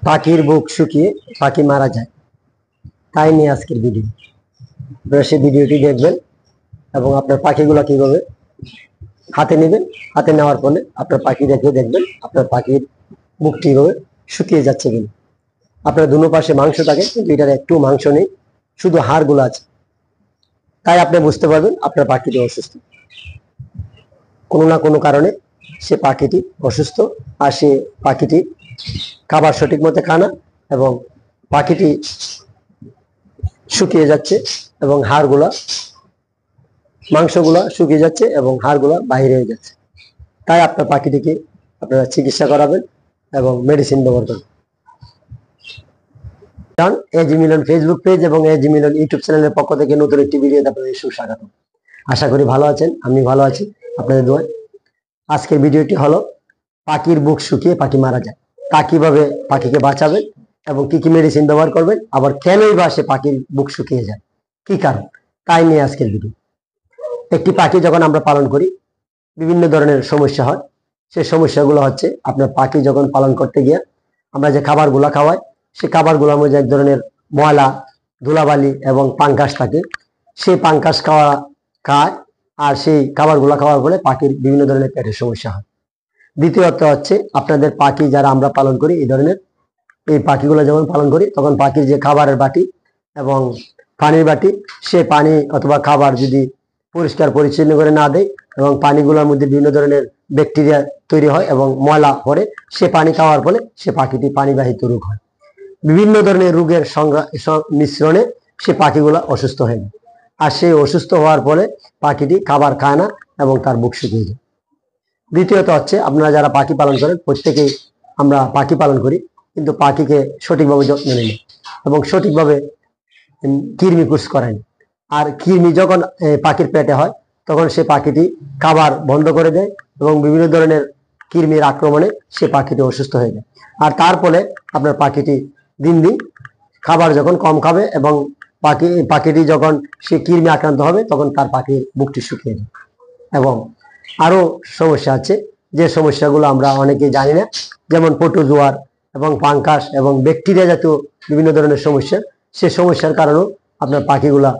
পাখির বুক শুকিয়ে পাখি মারা যায়, তাই নিয়ে আজকের ভিডিও। আপনারা সেই ভিডিওটি দেখবেন এবং আপনার পাখিগুলো কিভাবে হাতে নেবেন। হাতে নেওয়ার ফলে আপনার পাখি দেখে দেখবেন আপনার পাখির বুক কিভাবে শুকিয়ে যাচ্ছে কিনা। আপনার দুনো পাশে মাংস থাকে কিন্তু এটার একটু মাংস নেই, শুধু হাড়গুলো আছে। তাই আপনি বুঝতে পারবেন আপনার পাখিটি অসুস্থ। কোনো না কোনো কারণে সে পাখিটি অসুস্থ, আর সে পাখিটি খাবার সঠিক মতো খায় না এবং পাখিটি শুকিয়ে যাচ্ছে এবং হাড়গুলা মাংসগুলা শুকিয়ে যাচ্ছে এবং হাড়গুলা বাইরে হয়ে যাচ্ছে। তাই আপনার পাখিটিকে আপনারা চিকিৎসা করাবেন এবং মেডিসিন ব্যবহার করবেন। এজি মিলন ফেসবুক পেজ এবং এজি মিলন ইউটিউব চ্যানেলের পক্ষ থেকে নতুন একটি ভিডিওতে আপনাদের সুস্বাগত। আশা করি ভালো আছেন, আমি ভালো আছি আপনাদের দোয়ায়। আজকের ভিডিওটি হলো পাখির বুক শুকিয়ে পাখি মারা যায়, তা কিভাবে পাখিকে বাঁচাবেন এবং কি কি মেডিসিন ব্যবহার করবেন, আবার কেনই বা সে পাখির বুক শুকিয়ে যায়, কি কারণ, তাই নিয়ে আজকের ভিডিও। একটি পাখি যখন আমরা পালন করি বিভিন্ন ধরনের সমস্যা হয়। সেই সমস্যাগুলো হচ্ছে আপনার পাখি যখন পালন করতে গিয়ে আমরা যে খাবারগুলো খাওয়াই, সেই খাবারগুলোর মধ্যে এক ধরনের ময়লা, ধুলাবালি এবং পাঙ্কাস থাকে। সেই পাঙ্কাস খায় আর সেই খাবারগুলো খাওয়ার ফলে পাখির বিভিন্ন ধরনের পেটের সমস্যা হয়। দ্বিতীয়ত হচ্ছে আপনাদের পাখি যারা আমরা পালন করি এই পাখিগুলো যখন পালন করি তখন পাখির যে খাবারের বাটি এবং পানির বাটি, সে পানি অথবা খাবার যদি পরিষ্কার পরিচ্ছন্ন করে না দেয় এবং পানিগুলোর মধ্যে বিভিন্ন ধরনের ব্যাকটেরিয়া তৈরি হয় এবং ময়লা পড়ে, সে পানি খাওয়ার ফলে সে পাখিটি পানিবাহিত রোগ হয়। বিভিন্ন ধরনের রোগের মিশ্রণে সে পাখিগুলো অসুস্থ হয়ে যায়, আর সেই অসুস্থ হওয়ার ফলে পাখিটি খাবার খায় না এবং তার বুক শুকিয়ে যায়। দ্বিতীয়ত হচ্ছে আপনারা যারা পাখি পালন করেন, প্রত্যেকেই আমরা পাখি পালন করি কিন্তু পাখিকে সঠিকভাবে যত্ন নিই এবং সঠিকভাবে কৃমি কোষ করাই। আর কৃমি যখন পাখির পেটে হয় তখন সে পাখিটি খাবার বন্ধ করে দেয় এবং বিভিন্ন ধরনের কৃমির আক্রমণে সে পাখিটি অসুস্থ হয়ে যায়। আর তার ফলে আপনার পাখিটি দিন দিন খাবার যখন কম খাবে এবং পাখিটি যখন সে কৃমি আক্রান্ত হবে তখন তার পাখির বুকটি শুকিয়ে যায়। এবং আরো সমস্যা আছে যে সমস্যাগুলো আমরা অনেকে জানি না, যেমন প্রোটোজোয়ার এবং ফাঙ্গাস এবং ব্যাকটেরিয়া জাতীয় বিভিন্ন ধরনের সমস্যা। সে সমস্যার কারণেও আপনার পাখিগুলা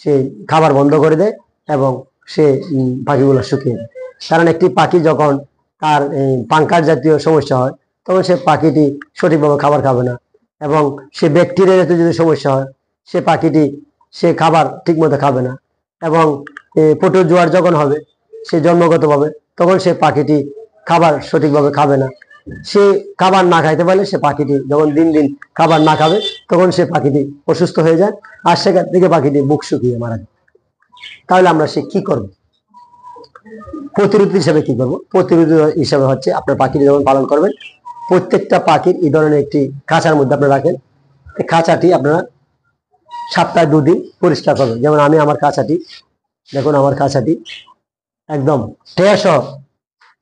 সে খাবার বন্ধ করে দেয় এবং সে পাখিগুলো শুকিয়ে দেয়। কারণ একটি পাখি যখন তার ফাঙ্গাস জাতীয় সমস্যা হয় তখন সে পাখিটি সঠিকভাবে খাবার খাবে না এবং সে ব্যাকটেরিয়া জাতীয় যদি সমস্যা হয় সে পাখিটি সে খাবার ঠিক মতো খাবে না এবং প্রোটোজোয়ার যখন হবে সে জন্মগতভাবে তখন সে পাখিটি খাবার সঠিকভাবে খাবে না। সে খাবার না খাইতে পারলে সে পাখিটি যখন দিন দিন খাবার না খাবে তখন সে পাখিটি অসুস্থ হয়ে যায় আর সেখান থেকে পাখিটি বুক শুকিয়ে মারা যায়। তাহলে আমরা সে কি করব? প্রতিরোধ হিসাবে কি করব? প্রতিরোধ হিসাবে হচ্ছে আপনার পাখিটি যখন পালন করবেন প্রত্যেকটা পাখির এই ধরনের একটি খাঁচার মধ্যে আপনারা রাখেন। খাঁচাটি আপনারা সপ্তাহে 2 দিন পরিষ্কার করবেন। যেমন আমি আমার খাঁচাটি দেখুন, আমার খাঁচাটি একদম সহ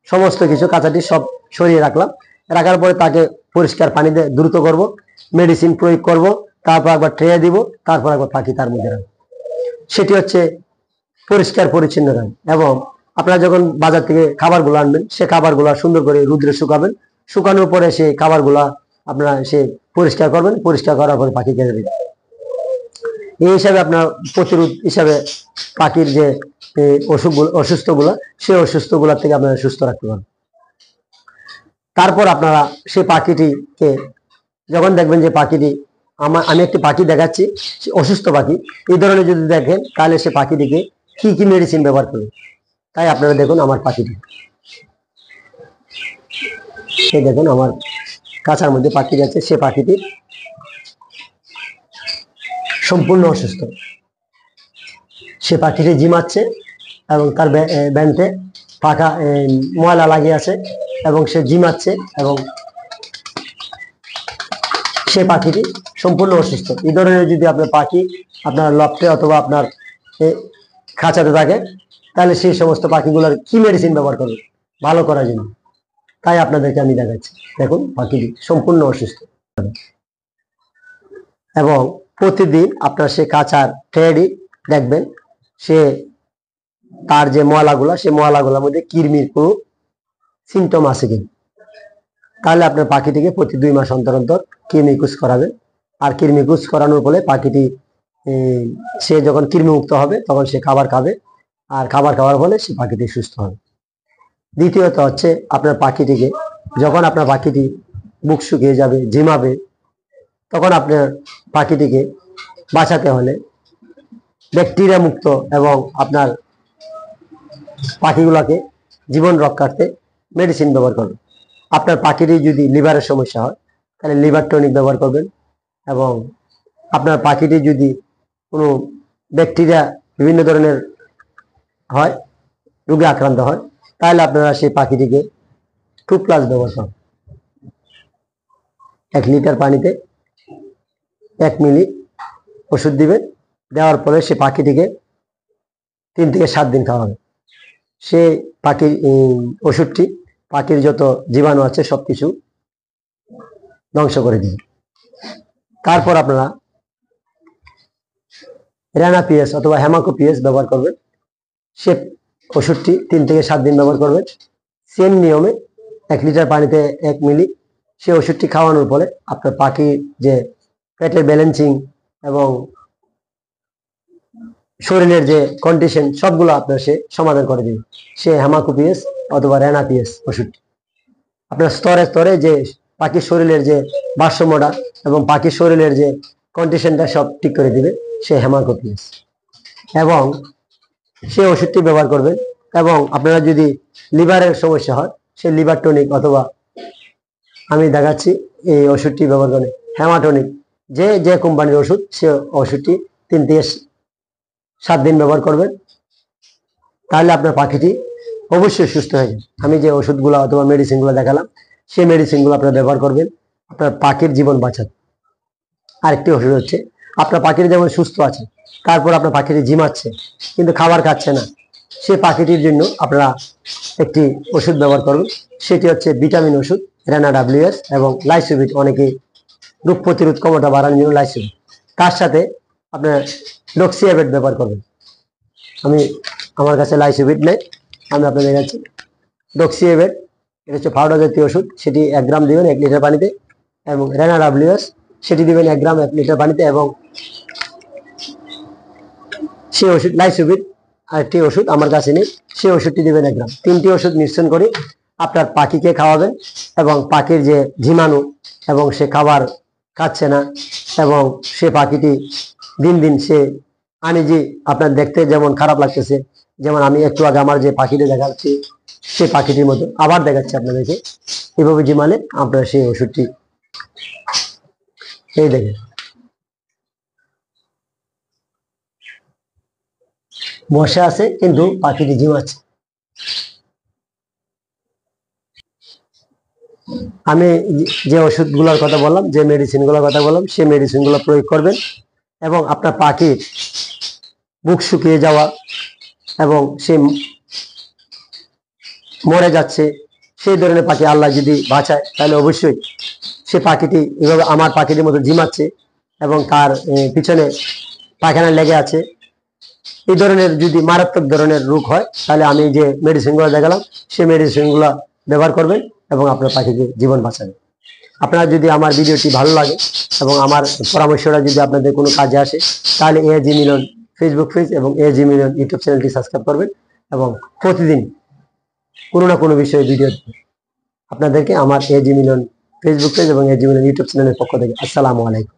সমস্ত কিছু কাঁচাটি সব সরিয়ে রাখলাম। রাখার পরে তাকে পরিষ্কার পানি দিয়ে দ্রুত করব, মেডিসিন প্রয়োগ করব, তারপর একবার ট্রে দিব, তারপর একবার পাখি তার মধ্যে রাখবো। সেটি হচ্ছে পরিষ্কার পরিচ্ছন্ন রাখবেন। এবং আপনারা যখন বাজার থেকে খাবারগুলো আনবেন সে খাবারগুলো সুন্দর করে রোদ্রে শুকাবেন। শুকানোর পরে সেই খাবারগুলা আপনারা সে পরিষ্কার করবেন, পরিষ্কার করার পরে পাখি খেতে দেবেন। এই হিসাবে আপনার প্রতিরোধ হিসাবে পাখির যে অসুস্থগুলো সেই অসুস্থগুলা থেকে আপনারা সুস্থ রাখতে পারবেন। তারপর আপনারা সেই পাখিটিকে যখন দেখবেন যে পাখিটি আমি একটি পাখি দেখাচ্ছি অসুস্থ পাখি, এই ধরনের যদি দেখেন তাহলে সে পাখিটিকে কি কি মেডিসিন ব্যবহার করবে। তাই আপনারা দেখুন আমার পাখিটি, সে দেখুন আমার কাছার মধ্যে পাখি যাচ্ছে, সে পাখিটি সম্পূর্ণ অসুস্থ। সে পাখিটি জিমাচ্ছে এবং তার ব্যান্ডে পাখা ময়লা লাগিয়ে আছে এবং সে জিমাচ্ছে এবং সে পাখিটি সম্পূর্ণ অসুস্থ। এই ধরনের যদি আপনার পাখি আপনার লফটে অথবা আপনার খাঁচাতে থাকে তাহলে সেই সমস্ত পাখিগুলোর কি মেডিসিন ব্যবহার করবে ভালো করার জন্য, তাই আপনাদেরকে আমি দেখাচ্ছি। দেখুন পাখিটি সম্পূর্ণ অসুস্থ এবং প্রতিদিন আপনার সে খাঁচার ট্রেডি দেখবেন সে তার যে ময়লাগুলা সেই ময়লাগুলোর মধ্যে কৃমির কোনো সিমটম আছে কিনা। তাহলে আপনার পাখিটিকে প্রতি 2 মাস অন্তর অন্তর কৃমিকুচ করাবেন। আর কৃমিকুচ করানোর ফলে পাখিটি সে যখন কৃমিমুক্ত হবে তখন সে খাবার খাবে, আর খাবার খাওয়ার ফলে সে পাখিটি সুস্থ হবে। দ্বিতীয়ত হচ্ছে আপনার পাখিটিকে, যখন আপনার পাখিটি বুক শুকিয়ে যাবে, ঝিমাবে, তখন আপনার পাখিটিকে বাঁচাতে হলে ব্যাকটেরিয়া মুক্ত এবং আপনার পাখিগুলোকে জীবন রক্ষার্থে মেডিসিন ব্যবহার করবেন। আপনার পাখিটি যদি লিভারের সমস্যা হয় তাহলে লিভার টনিক ব্যবহার করবেন, এবং আপনার পাখিটি যদি কোনো ব্যাকটেরিয়া বিভিন্ন ধরনের হয়, রোগে আক্রান্ত হয়, তাহলে আপনারা সেই পাখিটিকে 2+ ব্যবহার করবেন। 1 লিটার পানিতে 1 মিলি ওষুধ দিবেন, দেওয়ার পরে সে পাখিটিকে 3 থেকে 7 দিন খাওয়াবে। সে পাখির ওষুধটি পাখির যত জীবাণু আছে সবকিছু ধ্বংস করে দিবে। তারপর আপনারা রেনাপিএস অথবা হেমাকোপিএস ব্যবহার করবেন। সে ওষুধটি 3 থেকে 7 দিন ব্যবহার করবেন। সেম নিয়মে 1 লিটার পানিতে 1 মিলি সে ওষুধটি খাওয়ানোর পরে আপনার পাখির যে পেটের ব্যালেন্সিং এবং শরীরের যে কন্ডিশন সবগুলো আপনার সে সমাধান করে দিবে। সে হেমাকোপিএস অথবা রেনাপিএস ওষুধটি আপনার স্তরে স্তরে যে পাখির শরীরের যে ভারসাম্যটা এবং পাখির শরীরের যে কন্ডিশনটা সব ঠিক করে দিবে সে হেমাকোপিএস, এবং সে ওষুধটি ব্যবহার করবেন। এবং আপনারা যদি লিভারের সমস্যা হয় সে লিভার টনিক অথবা আমি দেখাচ্ছি এই ওষুধটি ব্যবহার করেন হেমাটনিক, যে কোম্পানির ওষুধ সে ওষুধটি 3 থেকে 7 দিন ব্যবহার করবেন। তাহলে আপনার পাখিটি অবশ্যই সুস্থ হয়ে যাবে। আমি যে ওষুধগুলো অথবা মেডিসিনগুলো দেখালাম সেই মেডিসিনগুলো আপনারা ব্যবহার করবেন আপনার পাখির জীবন বাঁচাতে। আরেকটি ওষুধ হচ্ছে আপনার পাখির যেমন সুস্থ আছে, তারপর আপনার পাখিটি ঝিমাচ্ছে কিন্তু খাবার খাচ্ছে না, সে পাখিটির জন্য আপনারা একটি ওষুধ ব্যবহার করবেন। সেটি হচ্ছে ভিটামিন ওষুধ রেনা ডাব্লিউএস এবং লাইসোভিট, অনেকে রোগ প্রতিরোধ ক্ষমতা বাড়ানোর জন্য লাইসোভিট, তার সাথে আপনার ডক্সিঅ্যাভেট ব্যবহার করবেন। আমার কাছে লাইসোভিট নেই, আমি আপনাদের দেখাচ্ছি ডক্সিঅ্যাভেট। এটা হচ্ছে পাউডার জাতীয় ওষুধ, সেটি 1 গ্রাম দিবেন 1 লিটার পানিতে, এবং রেনা ডাব্লিউএস সেটি দিবেন 1 গ্রাম 1 লিটার পানিতে, এবং সেই ওষুধ লাইসোভিট আরেকটি ওষুধ আমার কাছে নেই, সেই ওষুধটি দিবেন 1 গ্রাম। 3টি ওষুধ মিশ্রণ করে আপনার পাখিকে খাওয়াবেন, এবং পাখির যে ঝিমানো এবং সে খাবার খাচ্ছে না এবং সে পাখিটি দিন দিন সে আনইজি, আপনার দেখতে যেমন খারাপ লাগতেছে, যেমন আমি একটু আগে আমার যে পাখিটি দেখাচ্ছি সেই পাখিটির মতো আবার দেখাচ্ছি আপনাদেরকে, এভাবে ঝিমালে আপনারা সেই ওষুধটি এই দেখেন বসে আছে কিন্তু পাখিটি ঝিমাচ্ছে। আমি যে ওষুধগুলোর কথা বললাম, যে মেডিসিনগুলোর কথা বললাম, সেই মেডিসিনগুলো প্রয়োগ করবেন, এবং আপনার পাখির বুক শুকিয়ে যাওয়া এবং সে মরে যাচ্ছে সেই ধরনের পাখি আল্লাহ যদি বাঁচায়, তাহলে অবশ্যই সে পাখিটি এভাবে আমার পাখিটির মতো ঝিমাচ্ছে এবং তার পিছনে পায়খানা লেগে আছে, এই ধরনের যদি মারাত্মক ধরনের রোগ হয়, তাহলে আমি যে মেডিসিনগুলো দেখালাম সেই মেডিসিনগুলো ব্যবহার করবেন এবং আপনার পাখিকে জীবন বাঁচাবেন। আপনারা যদি আমার ভিডিওটি ভালো লাগে এবং আমার পরামর্শটা যদি আপনাদের কোনো কাজে আসে, তাহলে এজি মিলন ফেসবুক পেজ এবং এজি মিলন ইউটিউব চ্যানেলটি সাবস্ক্রাইব করবেন, এবং প্রতিদিন কোনো না কোনো বিষয়ে ভিডিও আপনাদেরকে আমার এজি মিলন ফেসবুক পেজ এবং এজি মিলন ইউটিউব চ্যানেলের পক্ষ থেকে আসসালামু আলাইকুম।